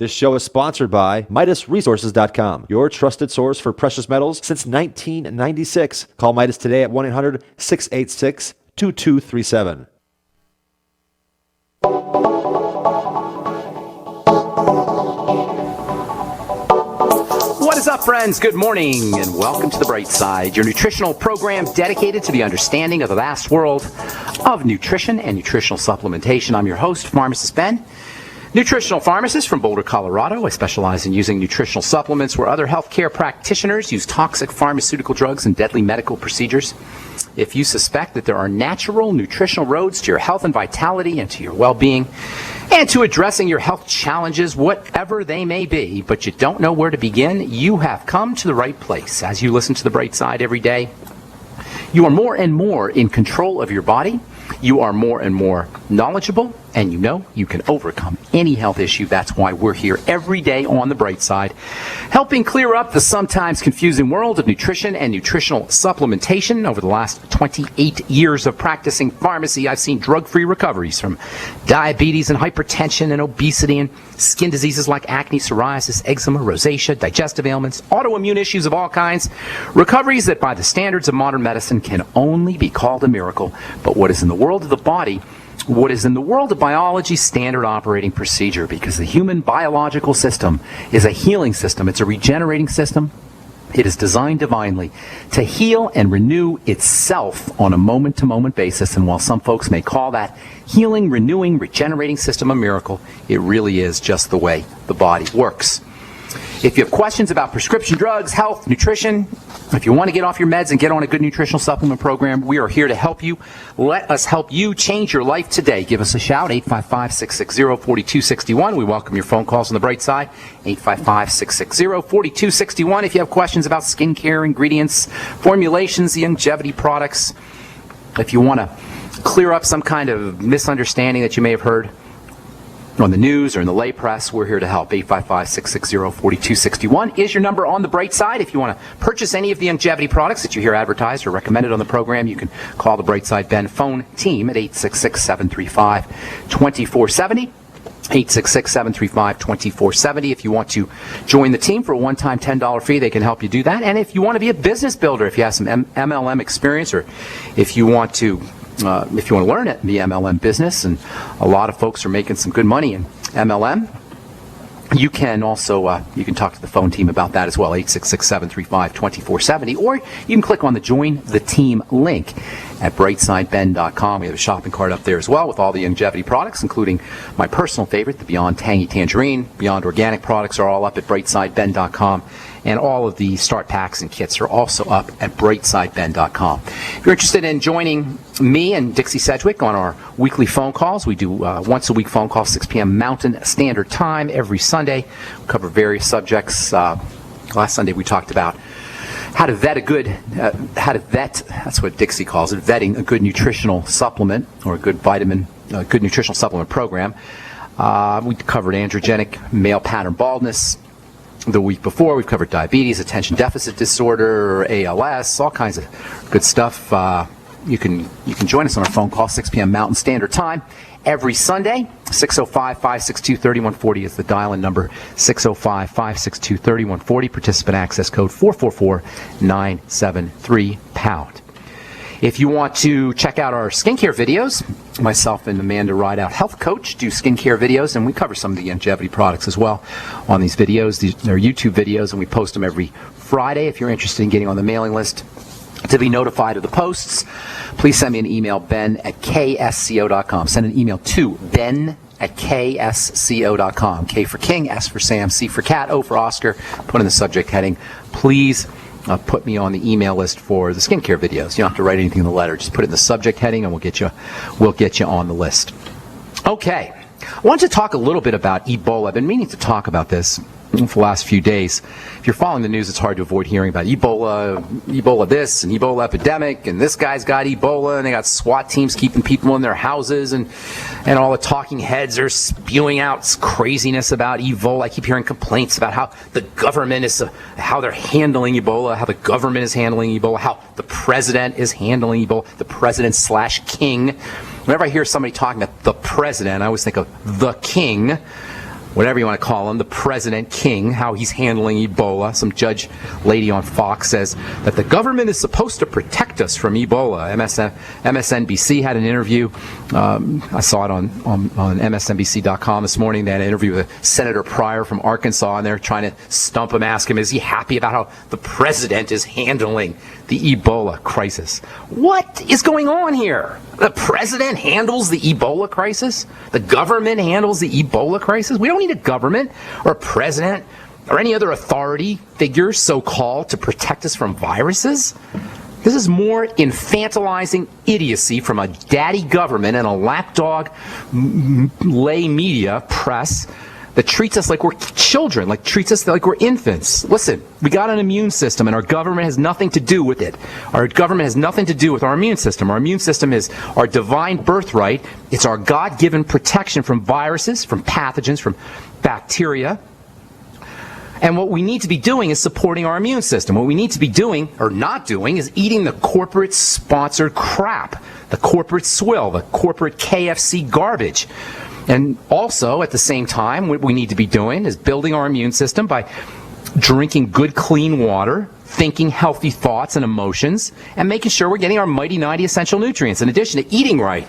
This show is sponsored by MidasResources.com, your trusted source for precious metals since 1996. Call Midas today at 1-800-686-2237. What is up, friends? Good morning, and welcome to The Bright Side, your nutritional program dedicated to the understanding of the vast world of nutrition and nutritional supplementation. I'm your host, Pharmacist Ben, nutritional pharmacist from Boulder, Colorado. I specialize in using nutritional supplements where other healthcare practitioners use toxic pharmaceutical drugs and deadly medical procedures. If you suspect that there are natural nutritional roads to your health and vitality and to your well-being and to addressing your health challenges, whatever they may be, but you don't know where to begin, you have come to the right place. As you listen to The Bright Side every day, you are more and more in control of your body. You are more and more knowledgeable, and you know you can overcome any health issue. That's why we're here every day on The Bright Side, helping clear up the sometimes confusing world of nutrition and nutritional supplementation. Over the last 28 years of practicing pharmacy, I've seen drug-free recoveries from diabetes and hypertension and obesity and skin diseases like acne, psoriasis, eczema, rosacea, digestive ailments, autoimmune issues of all kinds. Recoveries that by the standards of modern medicine can only be called a miracle. But what is in the world of the body, what is in the world of biology, standard operating procedure, because the human biological system is a healing system. It's a regenerating system. It is designed divinely to heal and renew itself on a moment-to-moment basis. And while some folks may call that healing, renewing, regenerating system a miracle, it really is just the way the body works. If you have questions about prescription drugs, health, nutrition, if you want to get off your meds and get on a good nutritional supplement program, we are here to help you. Let us help you change your life today. Give us a shout, 855-660-4261. We welcome your phone calls on The Bright Side, 855-660-4261. If you have questions about skincare, ingredients, formulations, the longevity products, if you want to clear up some kind of misunderstanding that you may have heard on the news or in the lay press, we're here to help. 855-660-4261 is your number on The Bright Side. If you want to purchase any of the longevity products that you hear advertised or recommended on the program, you can call the Bright Side Ben phone team at 866-735-2470. 866-735-2470. If you want to join the team for a one-time $10 fee, they can help you do that. And if you want to be a business builder, if you have some MLM experience, or if you want to learn it in the MLM business, and a lot of folks are making some good money in MLM, you can also you can talk to the phone team about that as well, 866-735-2470, or you can click on the Join the Team link at brightsideben.com. We have a shopping cart up there as well with all the longevity products, including my personal favorite, the Beyond Tangy Tangerine. Beyond Organic products are all up at brightsideben.com. And all of the start packs and kits are also up at brightsideben.com. If you're interested in joining me and Dixie Sedgwick on our weekly phone calls, we do once a week phone calls, 6 p.m. Mountain Standard Time every Sunday. We cover various subjects. Last Sunday we talked about how to vet that's what Dixie calls it, vetting a good nutritional supplement or a good nutritional supplement program. We covered androgenic male pattern baldness. The week before, we've covered diabetes, attention deficit disorder, ALS, all kinds of good stuff. You can join us on our phone call, 6 p.m. Mountain Standard Time every Sunday. 605-562-3140 is the dial-in number, 605-562-3140. Participant access code 444-973-POUND. If you want to check out our skincare videos, myself and Amanda Rideout, health coach, do skincare videos, and we cover some of the longevity products as well on these videos. They're YouTube videos, and we post them every Friday. If you're interested in getting on the mailing list to be notified of the posts, please send me an email, ben@ksco.com. Send an email to ben@ksco.com. K for King, S for Sam, C for Cat, O for Oscar. Put in the subject heading, please put me on the email list for the skincare videos. You don't have to write anything in the letter. Just put it in the subject heading, and we'll get you on the list. Okay. I want to talk a little bit about Ebola. I've been meaning to talk about this for the last few days. If you're following the news, it's hard to avoid hearing about Ebola this and Ebola epidemic, and this guy's got Ebola, and they got SWAT teams keeping people in their houses, and all the talking heads are spewing out craziness about Ebola. I keep hearing complaints about how the government is, how they're handling Ebola, how the government is handling Ebola, how the president is handling Ebola, the president/king. Whenever I hear somebody talking about the president, I always think of the king. whatever you want to call him, the president king, how he's handling Ebola. Some judge lady on Fox says that the government is supposed to protect us from Ebola. MSNBC had an interview. I saw it on MSNBC.com this morning. They had an interview with Senator Pryor from Arkansas, and they're trying to stump him, ask him, is he happy about how the president is handling the Ebola crisis? What is going on here? The president handles the Ebola crisis? The government handles the Ebola crisis? We don't need a government or a president or any other authority figure, so-called, to protect us from viruses. This is more infantilizing idiocy from a daddy government and a lapdog lay media press that treats us like we're children, like treats us like we're infants. Listen, we got an immune system, and our government has nothing to do with it. Our government has nothing to do with our immune system. Our immune system is our divine birthright. It's our God-given protection from viruses, from pathogens, from bacteria. And what we need to be doing is supporting our immune system. What we need to be doing, or not doing, is eating the corporate-sponsored crap, the corporate swill, the corporate KFC garbage. And also, at the same time, what we need to be doing is building our immune system by drinking good, clean water, thinking healthy thoughts and emotions, and making sure we're getting our mighty 90 essential nutrients, in addition to eating right.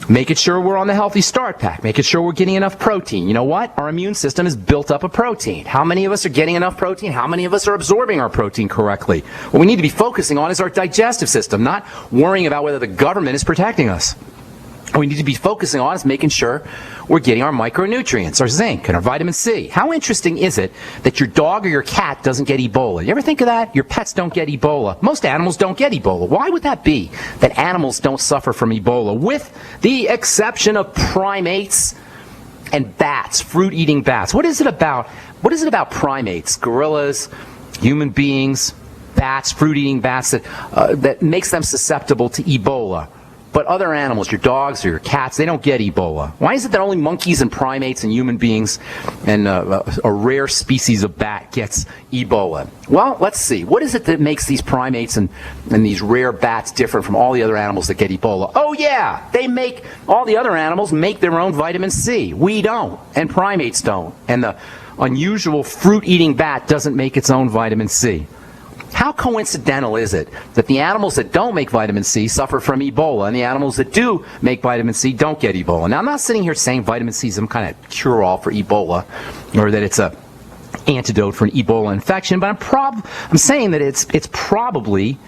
Making sure we're on the healthy start pack, making sure we're getting enough protein. You know what? Our immune system is built up of protein. How many of us are getting enough protein? How many of us are absorbing our protein correctly? What we need to be focusing on is our digestive system, not worrying about whether the government is protecting us. What we need to be focusing on is making sure we're getting our micronutrients, our zinc, and our vitamin C. How interesting is it that your dog or your cat doesn't get Ebola? You ever think of that? Your pets don't get Ebola. Most animals don't get Ebola. Why would that be, that animals don't suffer from Ebola, with the exception of primates and bats, fruit-eating bats? What is it about primates, gorillas, human beings, bats, fruit-eating bats, that makes them susceptible to Ebola? But other animals, your dogs or your cats, they don't get Ebola. Why is it that only monkeys and primates and human beings and a rare species of bat gets Ebola? Well, let's see. What is it that makes these primates and these rare bats different from all the other animals that get Ebola? Oh, yeah, all the other animals make their own vitamin C. We don't, and primates don't. And the unusual fruit-eating bat doesn't make its own vitamin C. How coincidental is it that the animals that don't make vitamin C suffer from Ebola, and the animals that do make vitamin C don't get Ebola? Now, I'm not sitting here saying vitamin C is some kind of cure-all for Ebola, or that it's a antidote for an Ebola infection, but I'm saying that it's probably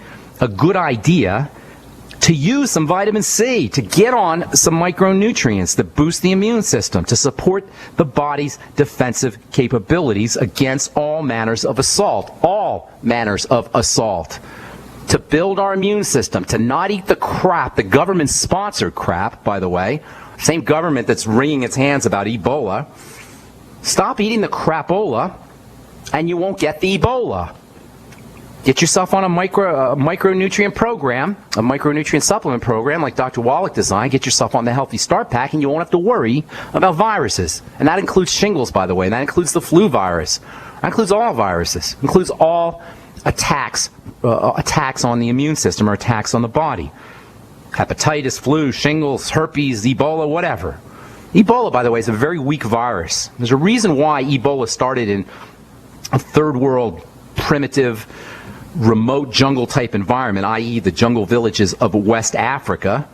a good idea to use some vitamin C, to get on some micronutrients that boost the immune system, to support the body's defensive capabilities against all manners of assault, to build our immune system, to not eat the crap, the government-sponsored crap, by the way, same government that's wringing its hands about Ebola. Stop eating the crapola, and you won't get the Ebola. Get yourself on a micronutrient program, a micronutrient supplement program like Dr. Wallach designed. Get yourself on the Healthy Start Pack, and you won't have to worry about viruses. And that includes shingles, by the way, and that includes the flu virus. That includes all viruses. It includes all attacks on the immune system or attacks on the body. Hepatitis, flu, shingles, herpes, Ebola, whatever. Ebola, by the way, is a very weak virus. There's a reason why Ebola started in a third world, primitive, remote jungle-type environment, i.e. the jungle villages of West Africa.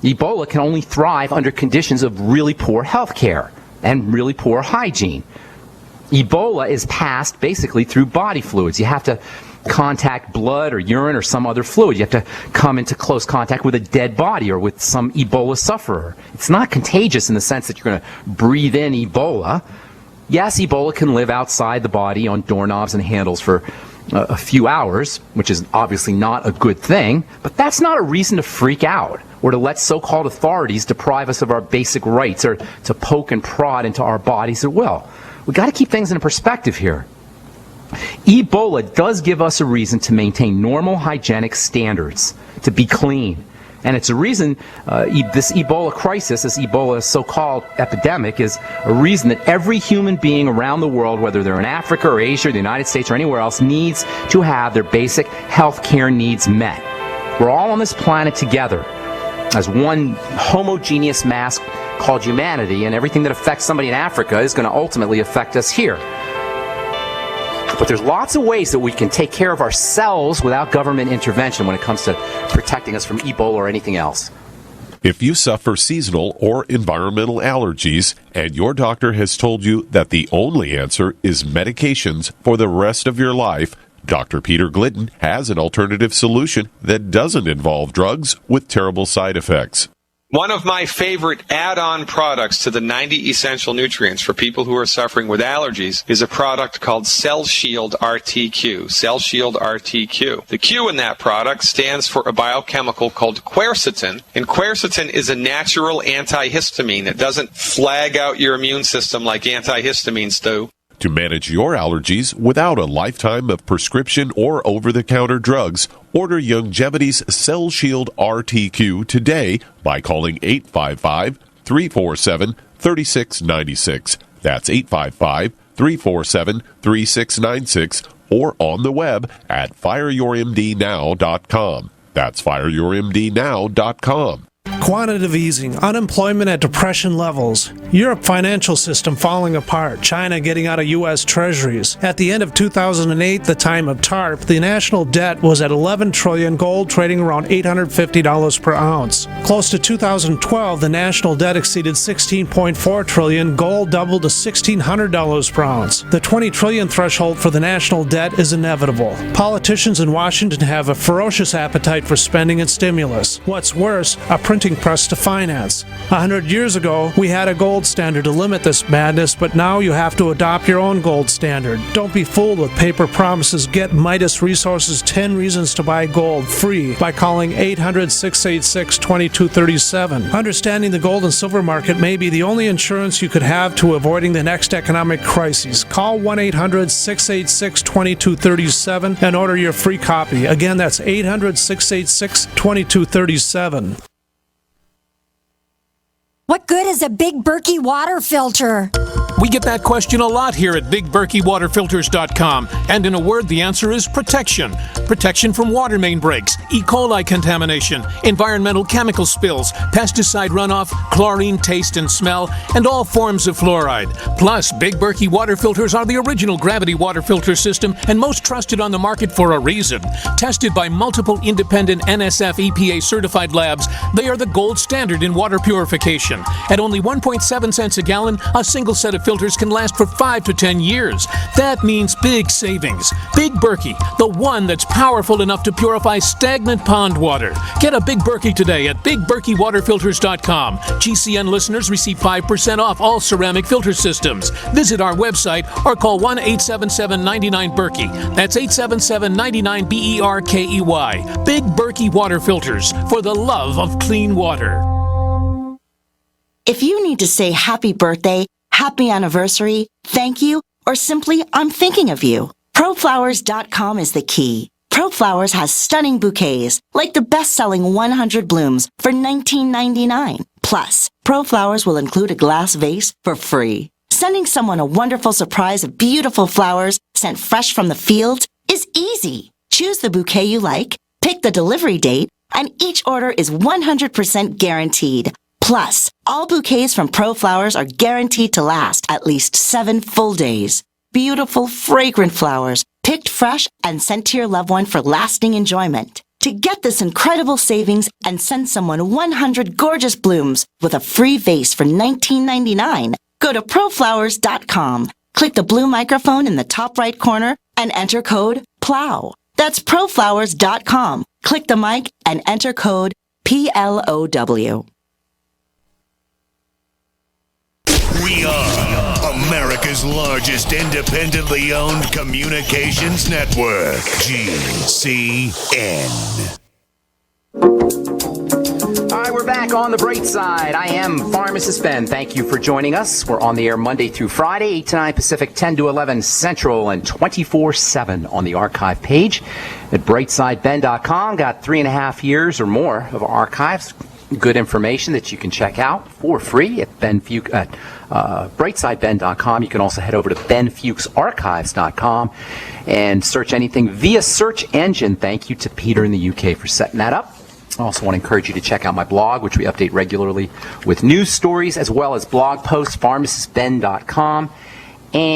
Ebola can only thrive under conditions of really poor health care and really poor hygiene. Ebola is passed basically through body fluids. You have to contact blood or urine or some other fluid. You have to come into close contact with a dead body or with some Ebola sufferer. It's not contagious in the sense that you're going to breathe in Ebola. Yes, Ebola can live outside the body on doorknobs and handles for a few hours, which is obviously not a good thing, but that's not a reason to freak out or to let so-called authorities deprive us of our basic rights or to poke and prod into our bodies at will. We've got to keep things in perspective here. Ebola does give us a reason to maintain normal hygienic standards, to be clean. And it's a reason this Ebola crisis, this Ebola so-called epidemic, is a reason that every human being around the world, whether they're in Africa or Asia or the United States or anywhere else, needs to have their basic health care needs met. We're all on this planet together. as one homogeneous mass called humanity, and everything that affects somebody in Africa is going to ultimately affect us here. But there's lots of ways that we can take care of ourselves without government intervention when it comes to protecting us from Ebola or anything else. If you suffer seasonal or environmental allergies and your doctor has told you that the only answer is medications for the rest of your life, Dr. Peter Glidden has an alternative solution that doesn't involve drugs with terrible side effects. One of my favorite add-on products to the 90 essential nutrients for people who are suffering with allergies is a product called Cell Shield RTQ. Cell Shield RTQ. The Q in that product stands for a biochemical called quercetin, and quercetin is a natural antihistamine. It doesn't flag out your immune system like antihistamines do. To manage your allergies without a lifetime of prescription or over-the-counter drugs, order Youngevity's Cell Shield RTQ today by calling 855-347-3696. That's 855-347-3696 or on the web at fireyourmdnow.com. That's fireyourmdnow.com. Quantitative easing, unemployment at depression levels, Europe financial system falling apart, China getting out of U.S. treasuries. At the end of 2008, the time of TARP, the national debt was at $11 trillion, gold trading around $850 per ounce. Close to 2012, the national debt exceeded $16.4 trillion, gold doubled to $1,600 per ounce. The $20 trillion threshold for the national debt is inevitable. Politicians in Washington have a ferocious appetite for spending and stimulus. What's worse, a printing press to finance. 100 years ago, we had a gold standard to limit this madness, but now you have to adopt your own gold standard. Don't be fooled with paper promises. Get Midas Resources 10 Reasons to Buy Gold free by calling 800-686-2237. Understanding the gold and silver market may be the only insurance you could have to avoiding the next economic crisis. Call 1-800-686-2237 and order your free copy. Again, that's 800-686-2237. What good is a Big Berkey water filter? We get that question a lot here at BigBerkeyWaterFilters.com, and in a word, the answer is protection. Protection from water main breaks, E. coli contamination, environmental chemical spills, pesticide runoff, chlorine taste and smell, and all forms of fluoride. Plus, Big Berkey water filters are the original gravity water filter system and most trusted on the market for a reason. Tested by multiple independent NSF EPA certified labs, they are the gold standard in water purification. At only 1.7 cents a gallon, a single set of filters can last for 5 to 10 years. That means big savings. Big Berkey, the one that's powerful enough to purify stagnant pond water. Get a Big Berkey today at BigBerkeyWaterFilters.com. GCN listeners receive 5% off all ceramic filter systems. Visit our website or call 1-877-99-BERKEY. That's 877-99-BERKEY. Big Berkey Water Filters, for the love of clean water. If you need to say happy birthday, happy anniversary, thank you, or simply I'm thinking of you, ProFlowers.com is the key. ProFlowers has stunning bouquets, like the best-selling 100 blooms for $19.99. Plus, ProFlowers will include a glass vase for free. Sending someone a wonderful surprise of beautiful flowers sent fresh from the fields is easy. Choose the bouquet you like, pick the delivery date, and each order is 100% guaranteed. Plus, all bouquets from ProFlowers are guaranteed to last at least 7 full days. Beautiful, fragrant flowers, picked fresh and sent to your loved one for lasting enjoyment. To get this incredible savings and send someone 100 gorgeous blooms with a free vase for $19.99, go to ProFlowers.com, click the blue microphone in the top right corner, and enter code PLOW. That's ProFlowers.com. Click the mic and enter code PLOW. We are America's largest independently owned communications network, GCN. All right, we're back on the bright side. I am Pharmacist Ben. Thank you for joining us. We're on the air Monday through Friday, 8 to 9 Pacific, 10 to 11 Central, and 24/7 on the archive page at brightsideben.com. Got 3.5 years or more of archives. Good information that you can check out for free at brightsideben.com. You can also head over to benfuchsarchives.com and search anything via search engine. Thank you to Peter in the UK for setting that up. I also want to encourage you to check out my blog, which we update regularly with news stories as well as blog posts, pharmacistben.com.